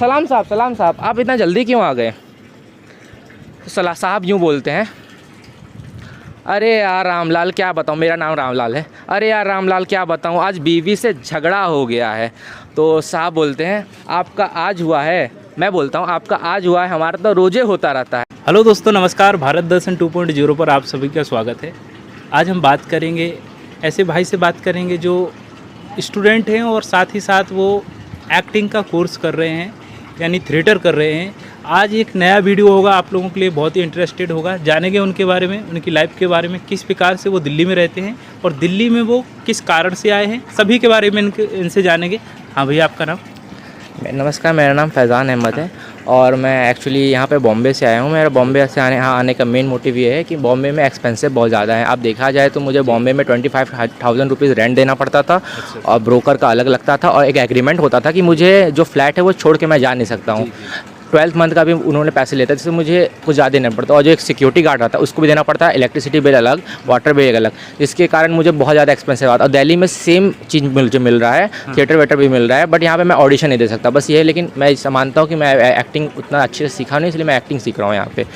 सलाम साहब, आप इतना जल्दी क्यों आ गए? सलाम साहब यूँ बोलते हैं। अरे यार रामलाल क्या बताऊँ, मेरा नाम रामलाल है। अरे यार रामलाल क्या बताऊँ, आज बीवी से झगड़ा हो गया है। तो साहब बोलते हैं आपका आज हुआ है? मैं बोलता हूँ आपका आज हुआ है, हमारा तो रोज़े होता रहता है। हेलो दोस्तों, नमस्कार। भारत दर्शन 2.0 पर आप सभी का स्वागत है। आज हम बात करेंगे, ऐसे भाई से बात करेंगे जो स्टूडेंट हैं और साथ ही साथ वो एक्टिंग का कोर्स कर रहे हैं, यानी थिएटर कर रहे हैं। आज एक नया वीडियो होगा, आप लोगों के लिए बहुत ही इंटरेस्टेड होगा। जानेंगे उनके बारे में, उनकी लाइफ के बारे में, किस प्रकार से वो दिल्ली में रहते हैं और दिल्ली में वो किस कारण से आए हैं, सभी के बारे में इनसे जानेंगे। हाँ भैया, आपका नाम? नमस्कार, मेरा नाम फैज़ान अहमद है और मैं एक्चुअली यहाँ पे बॉम्बे से आया हूँ। मेरा बॉम्बे से आने का मेन मोटिव ये है कि बॉम्बे में एक्सपेंसिव बहुत ज़्यादा है। आप देखा जाए तो मुझे बॉम्बे में 25,000 रुपीज़ रेंट देना पड़ता था और ब्रोकर का अलग लगता था और एक एग्रीमेंट होता था कि मुझे जो फ्लैट है वो छोड़ के मैं जा नहीं सकता हूँ। 12th मंथ का भी उन्होंने पैसे लेते थे, जिससे मुझे कुछ ज़्यादा देना पड़ता और जो एक सिक्योरिटी गार्ड रहता है उसको भी देना पड़ता है, इलेक्ट्रिसिटी बिल अलग, वाटर बिल अलग, जिसके कारण मुझे बहुत ज़्यादा एक्सपेंसिव आता है। और दिल्ली में सेम चीज़ मुझे मिल रहा है, थिएटर वेटर भी मिल रहा है, बट यहाँ पे मैं ऑडिशन नहीं दे सकता, बस ये है। लेकिन मैं मानता हूँ कि मैं एक्टिंग उतना अच्छे से सीखा नहीं, इसलिए मैं एक्टिंग सीख रहा हूँ यहाँ पे।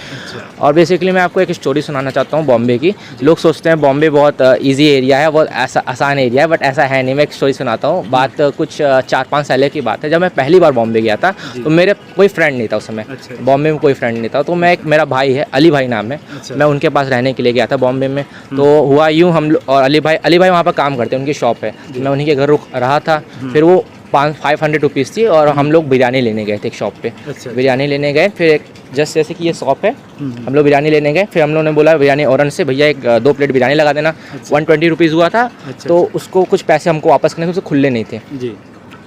और बेसिकली मैं आपको एक स्टोरी सुनाना चाहता हूँ बॉम्बे की। लोग सोचते हैं बॉम्बे बहुत ईजी एरिया है, बहुत ऐसा आसान एरिया है, बट ऐसा है नहीं। मैं एक स्टोरी सुनाता हूँ। बात कुछ 4-5 साल की बात है। जब मैं पहली बार बॉम्बे गया था तो मेरे कोई फ्रेंड नहीं था उस समय। बॉम्बे में कोई फ्रेंड नहीं था, तो मैं मेरा भाई है, अली भाई नाम है, मैं उनके पास रहने के लिए गया था बॉम्बे में। तो हुआ यूँ, हम लोग और अली भाई वहाँ पर काम करते हैं, उनकी शॉप है, मैं उन्हीं के घर रुक रहा था। फिर वो 500 रुपीज़ थी और हम लोग बिरयानी लेने गए थे एक शॉप पे। बिरयानी लेने गए, फिर एक जस्ट जैसे कि ये शॉप है, हम लोग बिरयानी लेने गए। फिर हम लोगों ने बोला बिरयानी औरन से, भैया एक 2 प्लेट बिरयानी लगा देना। 120 रुपीज़ हुआ था। तो उसको कुछ पैसे हमको वापस करने थे, उसको खुले नहीं थे जी।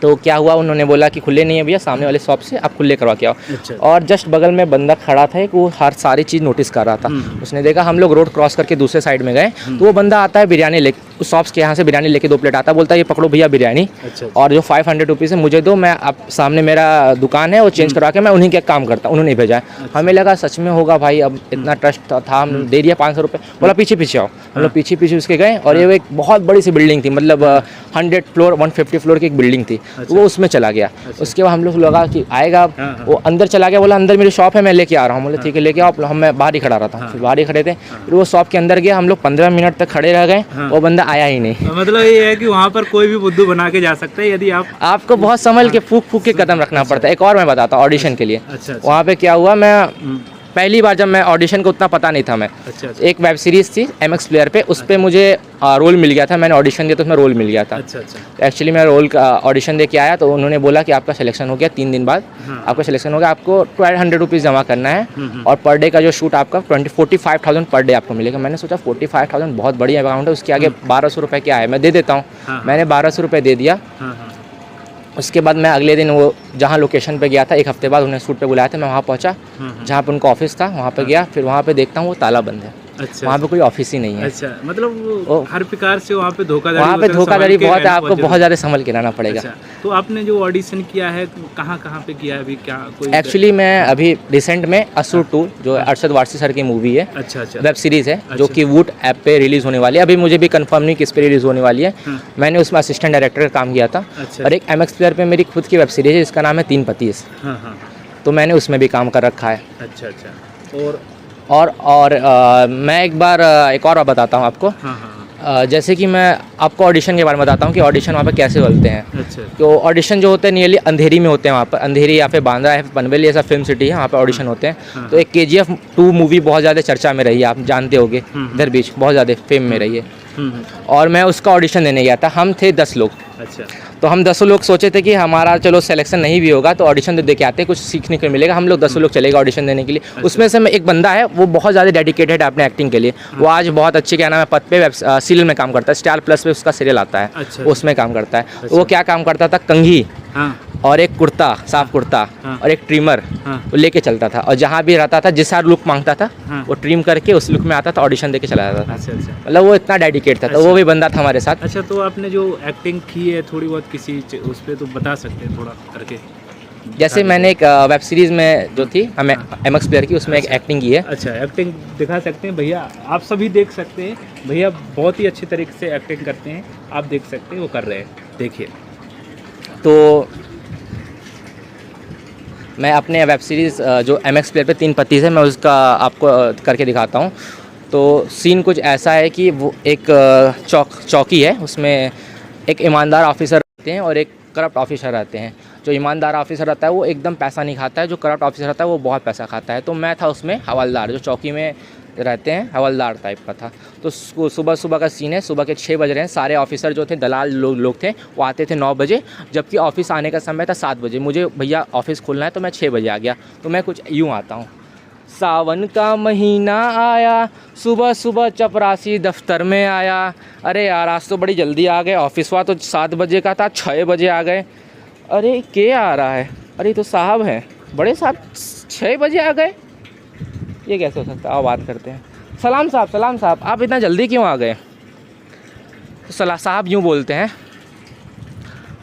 तो क्या हुआ, उन्होंने बोला कि खुले नहीं है भैया, सामने वाले शॉप से आप खुले करवा के आओ। और जस्ट बगल में बंदा खड़ा था, एक वो हर सारी चीज़ नोटिस कर रहा था। उसने देखा, हम लोग रोड क्रॉस करके दूसरे साइड में गए, तो वो बंदा आता है बिरयानी ले, उस शॉप्स के यहाँ से बिरयानी लेके 2 प्लेट आता है, बोलता है ये पकड़ो भैया बिरयानी, और जो 500 रुपीज़ है मुझे दो, मैं आप सामने मेरा दुकान है वो चेंज करवा के मैं उन्हीं के काम करता, उन्होंने भेजा है। हमें लगा सच में होगा भाई, अब इतना ट्रस्ट था, हम दे दिया 500 रुपये। बोला पीछे आओ। हम लोग पीछे उसके गए और ये एक बहुत बड़ी सी बिल्डिंग थी, मतलब 100 फ्लोर 150 फ्लोर की एक बिल्डिंग थी, वो उसमें चला गया। उसके बाद हम लोग लगा कि आएगा, वो अंदर चला गया। बोला अंदर मेरी शॉप है, मैं लेके आ रहा हूँ। बोले ठीक है लेके आओ। हम मैं बाहर ही खड़ा रहा था, फिर बाहर ही खड़े थे। फिर वो शॉप के अंदर गया, हम लोग 15 मिनट तक खड़े रह गए, वो बंदा आया ही नहीं। मतलब ये है कि वहाँ पर कोई भी बुद्धू बना के जा सकता है, यदि आपको बहुत संभल के फूक के कदम रखना पड़ता है। एक और मैं बताता हूँ ऑडिशन के लिए। वहाँ पे क्या हुआ, मैं पहली बार जब मैं ऑडिशन को उतना पता नहीं था, मैं एक वेब सीरीज़ थी MX प्लेयर पे, उस पर मुझे रोल मिल गया था। मैंने ऑडिशन दिया तो उसमें रोल मिल गया था। एक्चुअली मैं रोल का ऑडिशन दे के आया तो उन्होंने बोला कि आपका सिलेक्शन हो गया, 3 दिन बाद आपका सिलेक्शन हो गया, आपको 1200 रुपीज़ जमा करना है और पर डे का जो शूट आपका 45,000 पर डे आपको मिलेगा। मैंने सोचा 45,000 बहुत बढ़िया अमाउंट है, उसके आगे 1200 रुपये क्या है, मैं दे देता हूँ। मैंने 1200 रुपये दे दिया। उसके बाद मैं अगले दिन वो जहाँ लोकेशन पे गया था, 1 हफ्ते बाद उन्हें शूट पे बुलाया था, मैं वहाँ पहुँचा जहाँ पे उनका ऑफिस था, वहाँ पे गया। फिर वहाँ पे देखता हूँ वो ताला बंद है। वहाँ पे कोई ऑफिस ही नहीं है। मतलब हर प्रकार से वहाँ पे धोखाधड़ी बहुत है, आपको बहुत ज़्यादा संभल के रहना पड़ेगा। तो आपने जो ऑडिशन किया है कहाँ पे किया है अभी, क्या कोई? एक्चुअली मैं अभी रिसेंट में असुर 2 जो अरशद वारसी सर की मूवी है, वेब सीरीज़ है, जो कि वूट ऐप पे रिलीज़ होने वाली है। अभी मुझे भी कंफर्म नहीं किस पे रिलीज़ होने वाली है। मैंने उसमें असिस्टेंट डायरेक्टर का काम किया था। और एक MX प्लेयर पे मेरी खुद की वेब सीरीज़ है, जिसका नाम है 3 पतीस, तो मैंने उसमें भी काम कर रखा है। और मैं एक बार एक और बताता हूँ आपको। जैसे कि मैं आपको ऑडिशन के बारे में बताता हूँ कि ऑडिशन वहाँ पे कैसे होते हैं। तो ऑडिशन जो होते हैं नियरली अंधेरी में होते हैं, वहाँ पर अंधेरी या फिर बांद्रा या फिर पनवेल, ऐसा फिल्म सिटी है, वहाँ पे ऑडिशन होते हैं। तो एक KGF 2 मूवी बहुत ज़्यादा चर्चा में रही है, आप जानते होंगे, इधर बीच बहुत ज़्यादा फेम में रही है। और मैं उसका ऑडिशन देने गया था। हम थे 10 लोग। तो हम 10 लोग सोचे थे कि हमारा चलो सिलेक्शन नहीं भी होगा तो ऑडिशन दे के आते हैं, कुछ सीखने को मिलेगा। हम लोग 10 लोग चलेगा ऑडिशन देने के लिए। उसमें से एक बंदा है, वो बहुत ज़्यादा डेडिकेटेड है अपने एक्टिंग के लिए। वो आज बहुत अच्छे क्या नाम है पद पे सीरियल में काम करता है, स्टार प्लस पे उसका सीरियल आता है, उसमें काम करता है। वो क्या काम करता था, कंघी और एक कुर्ता, साफ कुर्ता और एक ट्रिमर वो लेके चलता था। और जहाँ भी रहता था, जिस लुक मांगता था वो ट्रिम करके उस लुक में आता था, ऑडिशन देके चला जाता था। मतलब वो इतना डेडिकेट था। तो वो भी बंदा था हमारे साथ। अच्छा, तो आपने जो एक्टिंग की है थोड़ी बहुत किसी उस पर तो बता सकते हैं थोड़ा करके? जैसे मैंने एक वेब सीरीज़ में जो थी हमें MX प्लेयर की, उसमें एक एक्टिंग की है। अच्छा, एक्टिंग दिखा सकते हैं भैया? आप सभी देख सकते हैं, भैया बहुत ही अच्छे तरीके से एक्टिंग करते हैं, आप देख सकते हैं वो कर रहे हैं, देखिए। तो मैं अपने वेब सीरीज़ जो MX प्लेयर पे 3 पत्ती है, मैं उसका आपको करके दिखाता हूँ। तो सीन कुछ ऐसा है कि वो एक चौकी है, उसमें एक ईमानदार ऑफिसर रहते हैं और एक करप्ट ऑफिसर रहते हैं। जो ईमानदार ऑफिसर रहता है वो एकदम पैसा नहीं खाता है, जो करप्ट ऑफिसर रहता है वो बहुत पैसा खाता है। तो मैं था उसमें हवलदार, जो चौकी में रहते हैं, हवलदार टाइप का था। तो सुबह का सीन है, सुबह के 6 बज रहे हैं। सारे ऑफिसर जो थे, दलाल लोग थे, वो आते थे 9 बजे, जबकि ऑफिस आने का समय था 7 बजे। मुझे भैया ऑफिस खोलना है, तो मैं 6 बजे आ गया। तो मैं कुछ यूँ आता हूँ, सावन का महीना आया, सुबह सुबह चपरासी दफ्तर में आया। अरे यार, आज तो बड़ी जल्दी आ गए, ऑफिस हुआ तो 7 बजे का था, 6 बजे आ गए। अरे क्या आ रहा है, अरे तो साहब हैं, बड़े साहब 6 बजे आ गए, ये कैसे हो सकता है? आओ बात करते हैं। सलाम साहब, आप इतना जल्दी क्यों आ गए? तो साहब यूँ बोलते हैं,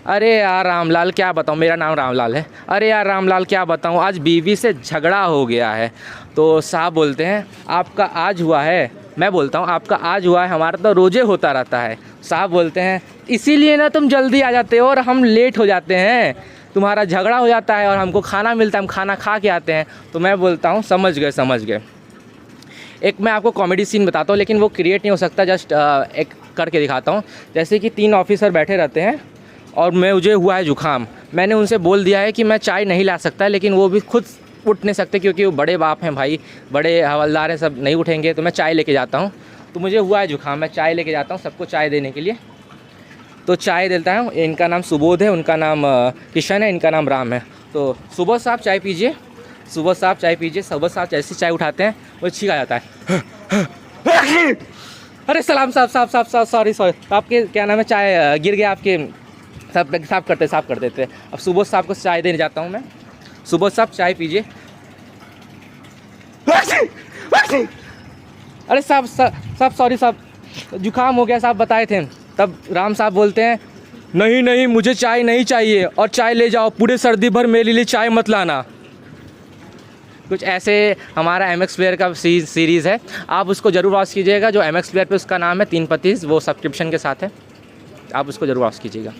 अरे यार रामलाल क्या बताऊँ, मेरा नाम रामलाल है। अरे यार रामलाल क्या बताऊँ, आज बीवी से झगड़ा हो गया है। तो साहब बोलते हैं, आपका आज हुआ है? मैं बोलता हूँ, आपका आज हुआ है, हमारा तो रोज़े होता रहता है। साहब बोलते हैं, इसीलिए ना तुम जल्दी आ जाते हो और हम लेट हो जाते हैं। तुम्हारा झगड़ा हो जाता है और हमको खाना मिलता है, हम खाना खा के आते हैं। तो मैं बोलता हूँ, समझ गए। एक मैं आपको कॉमेडी सीन बताता हूँ, लेकिन वो क्रिएट नहीं हो सकता, जस्ट एक करके दिखाता हूँ। जैसे कि 3 ऑफिसर बैठे रहते हैं और मुझे हुआ है जुकाम। मैंने उनसे बोल दिया है कि मैं चाय नहीं ला सकता, लेकिन वो भी खुद उठ नहीं सकते क्योंकि वो बड़े बाप हैं भाई, बड़े हवलदार हैं, सब नहीं उठेंगे। तो मैं चाय लेके जाता हूँ। तो मुझे हुआ है जुकाम, मैं चाय लेके जाता हूँ सबको चाय देने के लिए। तो चाय देता हूँ, इनका नाम सुबोध है, उनका नाम किशन है, इनका नाम राम है। तो सुबोध साहब चाय पीजिए, सुबोध साहब जैसे चाय उठाते हैं वो छींक आ जाता है। अरे सलाम साहब, सॉरी आपके क्या नाम है, चाय गिर गया आपके, सब साफ कर देते। अब सुबोध साहब को चाय देने जाता हूँ मैं। सुबोध साहब चाय पीजिए। अरे साहब सॉरी साहब, जुकाम हो गया साहब, बताए थे। तब राम साहब बोलते हैं, नहीं मुझे चाय नहीं चाहिए, और चाय ले जाओ, पूरे सर्दी भर मेरे लिए चाय मत लाना। कुछ ऐसे हमारा MX प्लेयर का सीरीज़ है, आप उसको ज़रूर वॉच कीजिएगा। जो MX प्लेयर पे उसका नाम है 3 पत्ती, वो सब्सक्रिप्शन के साथ है, आप उसको ज़रूर वॉच कीजिएगा।